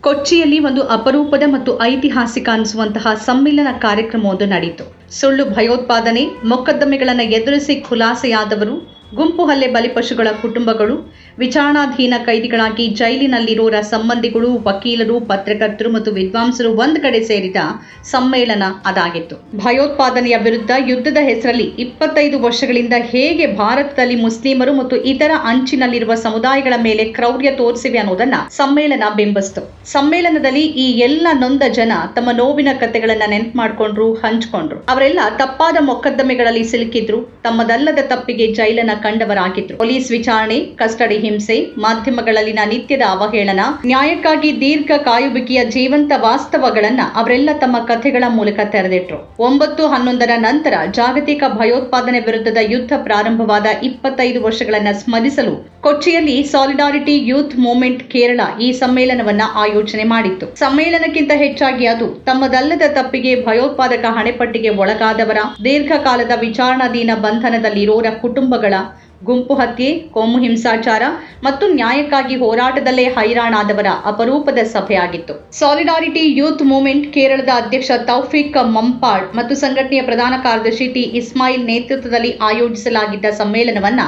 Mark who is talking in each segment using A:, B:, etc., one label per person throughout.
A: ಕೊಚ್ಚಿಯಲ್ಲಿ ಒಂದು ಅಪರೂಪದ ಮತ್ತು ಐತಿಹಾಸಿಕ ಅನಿಸುವಂತಹ ಸಮ್ಮಿಲನ ಕಾರ್ಯಕ್ರಮವೊಂದು ನಡೆಯಿತು. ಸುಳ್ಳು ಭಯೋತ್ಪಾದನೆ ಮೊಕದ್ದಮೆಗಳನ್ನು ಎದುರಿಸಿ ಖುಲಾಸೆಯಾದವರು, ಗುಂಪು ಹಲ್ಲೆ ಬಲಿಪಶುಗಳ ಕುಟುಂಬಗಳು, ವಿಚಾರಣಾಧೀನ ಕೈದಿಗಳಾಗಿ ಜೈಲಿನಲ್ಲಿರೋರ ಸಂಬಂಧಿಗಳು, ವಕೀಲರು, ಪತ್ರಕರ್ತರು ಮತ್ತು ವಿದ್ವಾಂಸರು ಒಂದು ಕಡೆ ಸೇರಿದ ಸಮ್ಮೇಳನ ಅದಾಗಿತ್ತು. ಭಯೋತ್ಪಾದನೆಯ ವಿರುದ್ಧ ಯುದ್ಧದ ಹೆಸರಲ್ಲಿ 25 ವರ್ಷಗಳಿಂದ ಹೇಗೆ ಭಾರತದಲ್ಲಿ ಮುಸ್ಲಿಮರು ಮತ್ತು ಇತರ ಅಂಚಿನಲ್ಲಿರುವ ಸಮುದಾಯಗಳ ಮೇಲೆ ಕ್ರೌರ್ಯ ತೋರಿಸಿವೆ ಅನ್ನೋದನ್ನ ಸಮ್ಮೇಳನ ಬಿಂಬಿಸಿತು. ಸಮ್ಮೇಳನದಲ್ಲಿ ಈ ಎಲ್ಲ ನೊಂದ ಜನ ತಮ್ಮ ನೋವಿನ ಕಥೆಗಳನ್ನ ನೆನಪು ಮಾಡಿಕೊಂಡ್ರು, ಹಂಚಿಕೊಂಡ್ರು. ಅವರೆಲ್ಲ ತಪ್ಪಾದ ಮೊಕದ್ದಮೆಗಳಲ್ಲಿ ಸಿಲುಕಿದ್ರು, ತಮ್ಮದಲ್ಲದ ತಪ್ಪಿಗೆ ಜೈಲನ್ನ ಕಂಡವರಾಗಿದ್ರು. ಪೊಲೀಸ್ ವಿಚಾರಣೆ, ಕಸ್ಟಡಿ ಹಿಂಸೆ, ಮಾಧ್ಯಮಗಳಲ್ಲಿನ ನಿತ್ಯದ ಅವಹೇಳನ, ನ್ಯಾಯಕ್ಕಾಗಿ ದೀರ್ಘ ಕಾಯುವಿಕೆಯ ಜೀವಂತ ವಾಸ್ತವಗಳನ್ನ ಅವರೆಲ್ಲ ತಮ್ಮ ಕಥೆಗಳ ಮೂಲಕ ತೆರೆದಿಟ್ರು. 9/11 ನಂತರ ಜಾಗತಿಕ ಭಯೋತ್ಪಾದನೆ ವಿರುದ್ಧದ ಯುದ್ಧ ಪ್ರಾರಂಭವಾದ 25 ವರ್ಷಗಳನ್ನ ಸ್ಮರಿಸಲು ಕೊಚ್ಚಿಯಲ್ಲಿ ಸಾಲಿಡಾರಿಟಿ ಯೂತ್ ಮೂವ್ಮೆಂಟ್ ಕೇರಳ ಈ ಸಮ್ಮೇಳನವನ್ನ ಆಯೋಜನೆ ಮಾಡಿತ್ತು. ಸಮ್ಮೇಳನಕ್ಕಿಂತ ಹೆಚ್ಚಾಗಿ ಅದು ತಮ್ಮದಲ್ಲದ ತಪ್ಪಿಗೆ ಭಯೋತ್ಪಾದಕ ಹಣೆಪಟ್ಟಿಗೆ ಒಳಗಾದವರ, ದೀರ್ಘಕಾಲದ ವಿಚಾರಣಾಧೀನ ಬಂಧನದಲ್ಲಿರೋರ ಕುಟುಂಬಗಳ, ಗುಂಪು ಹತ್ಯೆ, ಕೋಮು ಹಿಂಸಾಚಾರ ಮತ್ತು ನ್ಯಾಯಕ್ಕಾಗಿ ಹೋರಾಟದಲ್ಲೇ ಹೈರಾಣಾದವರ ಅಪರೂಪದ ಸಭೆಯಾಗಿತ್ತು. ಸಾಲಿಡಾರಿಟಿ ಯೂತ್ ಮೂವ್ಮೆಂಟ್ ಕೇರಳದ ಅಧ್ಯಕ್ಷ ತೌಫೀಕ್ ಮಂಪಾಡ್ ಮತ್ತು ಸಂಘಟನೆಯ ಪ್ರಧಾನ ಕಾರ್ಯದರ್ಶಿ ಟಿ ಇಸ್ಮಾಯಿಲ್ ನೇತೃತ್ವದಲ್ಲಿ ಆಯೋಜಿಸಲಾಗಿದ್ದ ಸಮ್ಮೇಳನವನ್ನ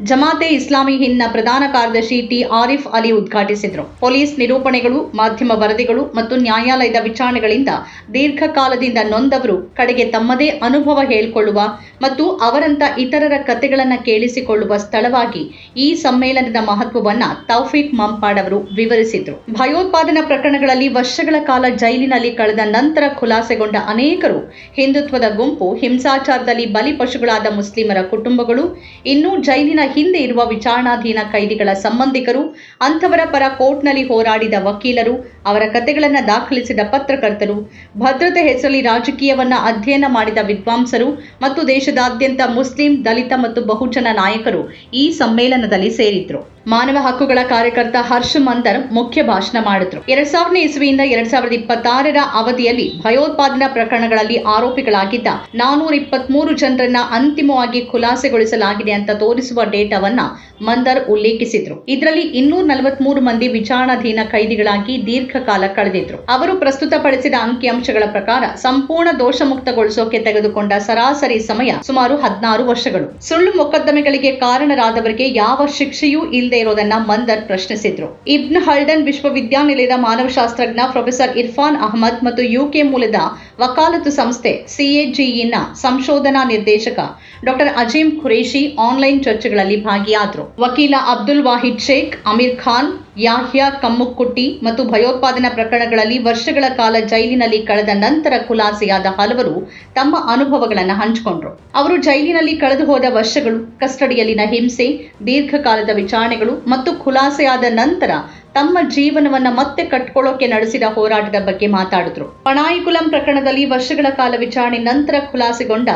A: ಜಮಾತೆ ಇಸ್ಲಾಮಿ ಹಿಂದ್ನ ಪ್ರಧಾನ ಕಾರ್ಯದರ್ಶಿ ಟಿ ಆರಿಫ್ ಅಲಿ ಉದ್ಘಾಟಿಸಿದರು. ಪೊಲೀಸ್ ನಿರೂಪಣೆಗಳು, ಮಾಧ್ಯಮ ವರದಿಗಳು ಮತ್ತು ನ್ಯಾಯಾಲಯದ ವಿಚಾರಣೆಗಳಿಂದ ದೀರ್ಘಕಾಲದಿಂದ ನೊಂದವರು ಕಡೆಗೆ ತಮ್ಮದೇ ಅನುಭವ ಹೇಳಿಕೊಳ್ಳುವ ಮತ್ತು ಅವರಂತ ಇತರರ ಕಥೆಗಳನ್ನು ಕೇಳಿಸಿಕೊಳ್ಳುವ ಸ್ಥಳವಾಗಿ ಈ ಸಮ್ಮೇಳನದ ಮಹತ್ವವನ್ನ ತೌಫೀಕ್ ಮಂಪಾಡ್ ಅವರು ವಿವರಿಸಿದರು. ಭಯೋತ್ಪಾದನಾ ಪ್ರಕರಣಗಳಲ್ಲಿ ವರ್ಷಗಳ ಕಾಲ ಜೈಲಿನಲ್ಲಿ ಕಳೆದ ನಂತರ ಖುಲಾಸೆಗೊಂಡ ಅನೇಕರು, ಹಿಂದುತ್ವದ ಗುಂಪು, ಹಿಂಸಾಚಾರದಲ್ಲಿ ಬಲಿಪಶುಗಳಾದ ಮುಸ್ಲಿಮರ ಕುಟುಂಬಗಳು, ಇನ್ನೂ ಜೈಲಿನ ಹಿಂದೆ ಇರುವ ವಿಚಾರಣಾಧೀನ ಕೈದಿಗಳ ಸಂಬಂಧಿಕರು, ಅಂಥವರ ಪರ ಕೋರ್ಟ್ನಲ್ಲಿ ಹೋರಾಡಿದ ವಕೀಲರು, ಅವರ ಕಥೆಗಳನ್ನು ದಾಖಲಿಸಿದ ಪತ್ರಕರ್ತರು, ಭದ್ರತೆ ಹೆಸರಲ್ಲಿ ರಾಜಕೀಯವನ್ನ ಅಧ್ಯಯನ ಮಾಡಿದ ವಿದ್ವಾಂಸರು ಮತ್ತು ದೇಶದಾದ್ಯಂತ ಮುಸ್ಲಿಂ, ದಲಿತ ಮತ್ತು ಬಹುಜನ ನಾಯಕರು ಈ ಸಮ್ಮೇಳನದಲ್ಲಿ ಸೇರಿದ್ರು. ಮಾನವ ಹಕ್ಕುಗಳ ಕಾರ್ಯಕರ್ತ ಹರ್ಷ ಮಂದರ್ ಮುಖ್ಯ ಭಾಷಣ ಮಾಡಿದ್ರು. 2000 ಇಸ್ವಿಯಿಂದ 2026 ಅವಧಿಯಲ್ಲಿ ಭಯೋತ್ಪಾದನಾ ಪ್ರಕರಣಗಳಲ್ಲಿ ಆರೋಪಿಗಳಾಗಿದ್ದ 423 ಜನರನ್ನ ಅಂತಿಮವಾಗಿ ಖುಲಾಸೆಗೊಳಿಸಲಾಗಿದೆ ಅಂತ ತೋರಿಸುವ ಡೇಟಾವನ್ನ ಮಂದರ್ ಉಲ್ಲೇಖಿಸಿದ್ರು. ಇದರಲ್ಲಿ 243 ಮಂದಿ ವಿಚಾರಣಾಧೀನ ಕೈದಿಗಳಾಗಿ ದೀರ್ಘಕಾಲ ಕಳೆದಿದ್ರು. ಅವರು ಪ್ರಸ್ತುತಪಡಿಸಿದ ಅಂಕಿಅಂಶಗಳ ಪ್ರಕಾರ ಸಂಪೂರ್ಣ ದೋಷಮುಕ್ತಗೊಳಿಸೋಕೆ ತೆಗೆದುಕೊಂಡ ಸರಾಸರಿ ಸಮಯ ಸುಮಾರು 16 ವರ್ಷಗಳು. ಸುಳ್ಳು ಮೊಕದ್ದಮೆಗಳಿಗೆ ಕಾರಣರಾದವರಿಗೆ ಯಾವ ಶಿಕ್ಷೆಯೂ ಇಲ್ಲದೆ ಇರೋದನ್ನ ಮಂದರ್ ಪ್ರಶ್ನಿಸಿದ್ರು. ಇಬ್ನ್ ಹಲ್ಡನ್ ವಿಶ್ವವಿದ್ಯಾನಿಲಯದ ಮಾನವಶಾಸ್ತ್ರಜ್ಞ ಪ್ರೊಫೆಸರ್ ಇರ್ಫಾನ್ ಅಹಮದ್ ಮತ್ತು UK ಮೂಲದ ವಕಾಲತು ಸಂಸ್ಥೆ CAGEನ ಸಂಶೋಧನಾ ನಿರ್ದೇಶಕ ಡಾಕ್ಟರ್ ಅಜೀಂ ಖುರೇಶಿ ಆನ್ಲೈನ್ ಚರ್ಚೆಗಳಲ್ಲಿ ಭಾಗಿಯಾದರು. ವಕೀಲ ಅಬ್ದುಲ್ ವಾಹಿದ್ ಶೇಖ್, ಅಮೀರ್ ಖಾನ್, ಯಾಹ್ಯಾ ಕಮ್ಮುಕ್ಕುಟ್ಟಿ ಮತ್ತು ಭಯೋತ್ಪಾದನಾ ಪ್ರಕರಣಗಳಲ್ಲಿ ವರ್ಷಗಳ ಕಾಲ ಜೈಲಿನಲ್ಲಿ ಕಳೆದ ನಂತರ ಖುಲಾಸೆಯಾದ ಹಲವರು ತಮ್ಮ ಅನುಭವಗಳನ್ನು ಹಂಚಿಕೊಂಡ್ರು. ಅವರು ಜೈಲಿನಲ್ಲಿ ಕಳೆದು ಹೋದ ವರ್ಷಗಳು, ಕಸ್ಟಡಿಯಲ್ಲಿನ ಹಿಂಸೆ, ದೀರ್ಘಕಾಲದ ವಿಚಾರಣೆಗಳು ಮತ್ತು ಖುಲಾಸೆಯಾದ ನಂತರ ತಮ್ಮ ಜೀವನವನ್ನ ಮತ್ತೆ ಕಟ್ಕೊಳ್ಳೋಕೆ ನಡೆಸಿದ ಹೋರಾಟದ ಬಗ್ಗೆ ಮಾತಾಡಿದ್ರು. ಪಣಾಯಿಕುಲಂ ಪ್ರಕರಣದಲ್ಲಿ ವರ್ಷಗಳ ಕಾಲ ವಿಚಾರಣೆ ನಂತರ ಖುಲಾಸೆಗೊಂಡ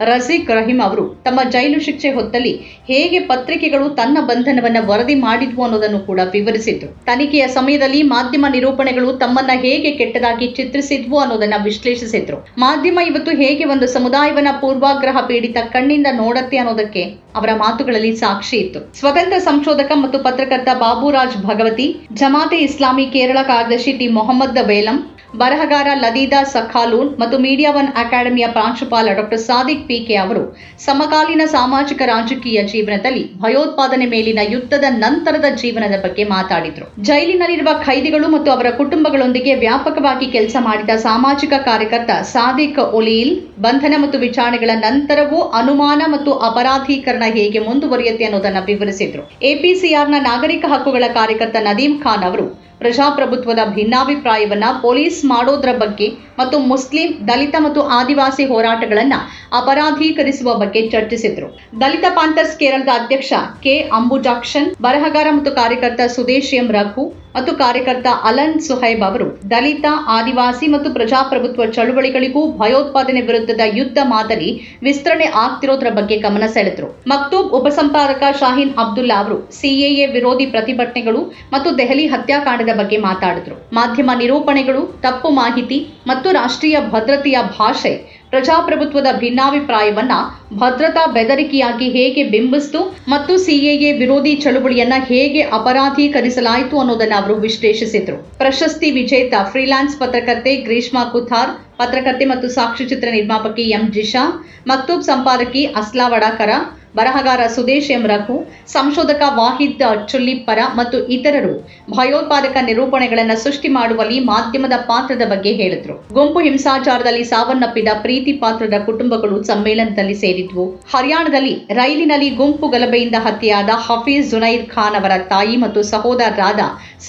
A: ರಜೀಕ್ ರಹೀಂ ಅವರು ತಮ್ಮ ಜೈಲು ಶಿಕ್ಷೆ ಹೊತ್ತಲ್ಲಿ ಹೇಗೆ ಪತ್ರಿಕೆಗಳು ತನ್ನ ಬಂಧನವನ್ನ ವರದಿ ಮಾಡಿದ್ವು ಅನ್ನೋದನ್ನು ಕೂಡ ವಿವರಿಸಿದ್ರು. ತನಿಖೆಯ ಸಮಯದಲ್ಲಿ ಮಾಧ್ಯಮ ನಿರೂಪಣೆಗಳು ತಮ್ಮನ್ನ ಹೇಗೆ ಕೆಟ್ಟದಾಗಿ ಚಿತ್ರಿಸಿದ್ವು ಅನ್ನೋದನ್ನ ವಿಶ್ಲೇಷಿಸಿದ್ರು. ಮಾಧ್ಯಮ ಇವತ್ತು ಹೇಗೆ ಒಂದು ಸಮುದಾಯವನ್ನ ಪೂರ್ವಾಗ್ರಹ ಪೀಡಿತ ಕಣ್ಣಿಂದ ನೋಡತ್ತೆ ಅನ್ನೋದಕ್ಕೆ ಅವರ ಮಾತುಗಳಲ್ಲಿ ಸಾಕ್ಷಿ ಇತ್ತು. ಸ್ವತಂತ್ರ ಸಂಶೋಧಕ ಮತ್ತು ಪತ್ರಕರ್ತ ಬಾಬುರಾಜ್ ಭಗವತಿ, ಜಮಾತೆ ಇಸ್ಲಾಮಿ ಕೇರಳ ಕಾರ್ಯದರ್ಶಿ ಟಿ ಮೊಹಮ್ಮದ್ ವೇಲಂ, ಬರಹಗಾರ ಲದೀದಾ ಸಖಾಲೂನ್ ಮತ್ತು ಮೀಡಿಯಾ ಒನ್ ಅಕಾಡೆಮಿಯ ಪ್ರಾಂಶುಪಾಲ ಡಾಕ್ಟರ್ ಸಾದಿಕ್ PK ಅವರು ಸಮಕಾಲೀನ ಸಾಮಾಜಿಕ ರಾಜಕೀಯ ಜೀವನದಲ್ಲಿ ಭಯೋತ್ಪಾದನೆ ಮೇಲಿನ ಯುದ್ಧದ ನಂತರದ ಜೀವನದ ಬಗ್ಗೆ ಮಾತಾಡಿದ್ರು. ಜೈಲಿನಲ್ಲಿರುವ ಖೈದಿಗಳು ಮತ್ತು ಅವರ ಕುಟುಂಬಗಳೊಂದಿಗೆ ವ್ಯಾಪಕವಾಗಿ ಕೆಲಸ ಮಾಡಿದ ಸಾಮಾಜಿಕ ಕಾರ್ಯಕರ್ತ ಸಾದಿಕ್ ಒಲೀಲ್, ಬಂಧನ ಮತ್ತು ವಿಚಾರಣೆಗಳ ನಂತರವೂ ಅನುಮಾನ ಮತ್ತು ಅಪರಾಧೀಕರಣ ಹೇಗೆ ಮುಂದುವರಿಯುತ್ತೆ ಅನ್ನೋದನ್ನ ವಿವರಿಸಿದ್ರು. APCRನ ನಾಗರಿಕ ಹಕ್ಕುಗಳ ಕಾರ್ಯಕರ್ತ ನದೀಮ್ ಖಾನ್ ಅವರು ಪ್ರಜಾಪ್ರಭುತ್ವದ ಭಿನ್ನಾಭಿಪ್ರಾಯವನ್ನ ಪೊಲೀಸ್ ಮಾಡೋದ್ರ ಬಗ್ಗೆ ಮತ್ತು ಮುಸ್ಲಿಂ, ದಲಿತ ಮತ್ತು ಆದಿವಾಸಿ ಹೋರಾಟಗಳನ್ನ ಅಪರಾಧೀಕರಿಸುವ ಬಗ್ಗೆ ಚರ್ಚಿಸಿದ್ರು. ದಲಿತ ಪಾಂಥರ್ಸ್ ಕೇರಳದ ಅಧ್ಯಕ್ಷ K ಅಂಬುಜಾಕ್ಷನ್, ಬರಹಗಾರ ಮತ್ತು ಕಾರ್ಯಕರ್ತ ಸುದೇಶ್ ಎಂ ರಘು ಮತ್ತು ಕಾರ್ಯಕರ್ತ ಅಲನ್ ಸುಹೈಬ್ ಅವರು ದಲಿತ, ಆದಿವಾಸಿ ಮತ್ತು ಪ್ರಜಾಪ್ರಭುತ್ವ ಚಳುವಳಿಗಳಿಗೂ ಭಯೋತ್ಪಾದನೆ ವಿರುದ್ಧದ ಯುದ್ಧ ಮಾದರಿ ವಿಸ್ತರಣೆ ಆಗ್ತಿರೋದ್ರ ಬಗ್ಗೆ ಗಮನ ಸೆಳೆದ್ರು. ಮಕ್ತೂಬ್ ಉಪಸಂಪಾದಕ ಶಾಹೀನ್ ಅಬ್ದುಲ್ಲಾ ಅವರು CAA ವಿರೋಧಿ ಪ್ರತಿಭಟನೆಗಳು ಮತ್ತು ದೆಹಲಿ ಹತ್ಯಾಕಾಂಡದ ಬಗ್ಗೆ ಮಾತಾಡಿದ್ರು. ಮಾಧ್ಯಮ ನಿರೂಪಣೆಗಳು, ತಪ್ಪು ಮಾಹಿತಿ ಮತ್ತು ರಾಷ್ಟ್ರೀಯ ಭದ್ರತೆಯ ಭಾಷೆ ಪ್ರಜಾಪ್ರಭುತ್ವದ ಭಿನ್ನಾಭಿಪ್ರಾಯವನ್ನ ಭದ್ರತಾ ಬೆದರಿಕೆಯಾಗಿ ಹೇಗೆ ಬಿಂಬಿಸಿತು ಮತ್ತು ಸಿಎಎ ವಿರೋಧಿ ಚಳುವಳಿಯನ್ನ ಹೇಗೆ ಅಪರಾಧೀಕರಿಸಲಾಯಿತು ಅನ್ನೋದನ್ನ ಅವರು ವಿಶ್ಲೇಷಿಸಿದ್ರು. ಪ್ರಶಸ್ತಿ ವಿಜೇತ ಫ್ರೀಲಾನ್ಸ್ ಪತ್ರಕರ್ತೆ ಗ್ರೀಷ್ಮಾ ಕುಥಾರ್, ಪತ್ರಕರ್ತೆ ಮತ್ತು ಸಾಕ್ಷ್ಯಚಿತ್ರ ನಿರ್ಮಾಪಕಿ ಎಂ ಜಿಶಾ, ಮಕ್ತೂಬ್ ಸಂಪಾದಕಿ ಅಸ್ಲಾ ವಡಾಕರ, ಬರಹಗಾರ ಸುದೇಶ್ ಎಂ ರಘು, ಸಂಶೋಧಕ ವಾಹಿದ್ ಚುಲ್ಲಿಪ್ಪರ ಮತ್ತು ಇತರರು ಭಯೋತ್ಪಾದಕ ನಿರೂಪಣೆಗಳನ್ನು ಸೃಷ್ಟಿ ಮಾಡುವಲ್ಲಿ ಮಾಧ್ಯಮದ ಪಾತ್ರದ ಬಗ್ಗೆ ಹೇಳಿದ್ರು. ಗುಂಪು ಹಿಂಸಾಚಾರದಲ್ಲಿ ಸಾವನ್ನಪ್ಪಿದ ಪ್ರೀತಿ ಪಾತ್ರದ ಕುಟುಂಬಗಳು ಸಮ್ಮೇಳನದಲ್ಲಿ ಸೇರಿದ್ವು. ಹರಿಯಾಣದಲ್ಲಿ ರೈಲಿನಲ್ಲಿ ಗುಂಪು ಗಲಭೆಯಿಂದ ಹತ್ಯೆಯಾದ ಹಫೀಜ್ ಜುನೈರ್ ಖಾನ್ ಅವರ ತಾಯಿ ಮತ್ತು ಸಹೋದರರಾದ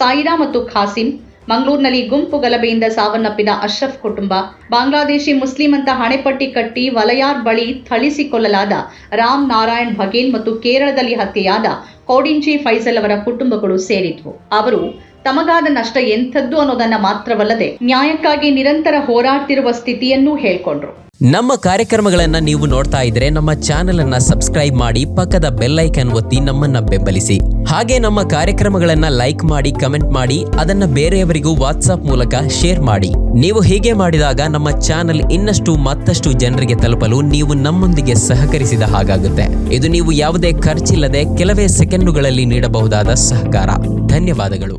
A: ಸಾಯಿರಾ ಮತ್ತು ಖಾಸಿಂ, ಮಂಗಳೂರಿನಲ್ಲಿ ಗುಂಪು ಗಲಭೆಯಿಂದ ಸಾವನ್ನಪ್ಪಿದ ಅಶ್ರಫ್ ಕುಟುಂಬ, ಬಾಂಗ್ಲಾದೇಶಿ ಮುಸ್ಲಿಂ ಅಂತ ಹಣೆಪಟ್ಟಿ ಕಟ್ಟಿ ವಲಯಾರ್ ಬಳಿ ಥಳಿಸಿಕೊಳ್ಳಲಾದ ರಾಮ್ ನಾರಾಯಣ್ ಬಘೇಲ್ ಮತ್ತು ಕೇರಳದಲ್ಲಿ ಹತ್ಯೆಯಾದ ಕೋಡಿಂಚಿ ಫೈಸಲ್ ಅವರ ಕುಟುಂಬಗಳು ಸೇರಿದ್ವು. ಅವರು ತಮಗಾದ ನಷ್ಟ ಎಂಥದ್ದು ಅನ್ನೋದನ್ನ ಮಾತ್ರವಲ್ಲದೆ ನ್ಯಾಯಕ್ಕಾಗಿ ನಿರಂತರ ಹೋರಾಡ್ತಿರುವ ಸ್ಥಿತಿಯನ್ನೂ ಹೇಳ್ಕೊಂಡ್ರು.
B: ನಮ್ಮ ಕಾರ್ಯಕ್ರಮಗಳನ್ನ ನೀವು ನೋಡ್ತಾ ಇದ್ರೆ ನಮ್ಮ ಚಾನೆಲ್ ಅನ್ನ ಸಬ್ಸ್ಕ್ರೈಬ್ ಮಾಡಿ, ಪಕ್ಕದ ಬೆಲ್ ಐಕಾನ್ ಒತ್ತಿ ನಮ್ಮನ್ನ ಬೆಂಬಲಿಸಿ. ಹಾಗೆ ನಮ್ಮ ಕಾರ್ಯಕ್ರಮಗಳನ್ನ ಲೈಕ್ ಮಾಡಿ, ಕಮೆಂಟ್ ಮಾಡಿ, ಅದನ್ನ ಬೇರೆಯವರಿಗೂ ವಾಟ್ಸ್ಆಪ್ ಮೂಲಕ ಶೇರ್ ಮಾಡಿ. ನೀವು ಹೀಗೆ ಮಾಡಿದಾಗ ನಮ್ಮ ಚಾನೆಲ್ ಮತ್ತಷ್ಟು ಜನರಿಗೆ ತಲುಪಲು ನೀವು ನಮ್ಮೊಂದಿಗೆ ಸಹಕರಿಸಿದ ಹಾಗಾಗುತ್ತೆ. ಇದು ನೀವು ಯಾವುದೇ ಖರ್ಚಿಲ್ಲದೆ ಕೆಲವೇ ಸೆಕೆಂಡುಗಳಲ್ಲಿ ನೀಡಬಹುದಾದ ಸಹಕಾರ. ಧನ್ಯವಾದಗಳು.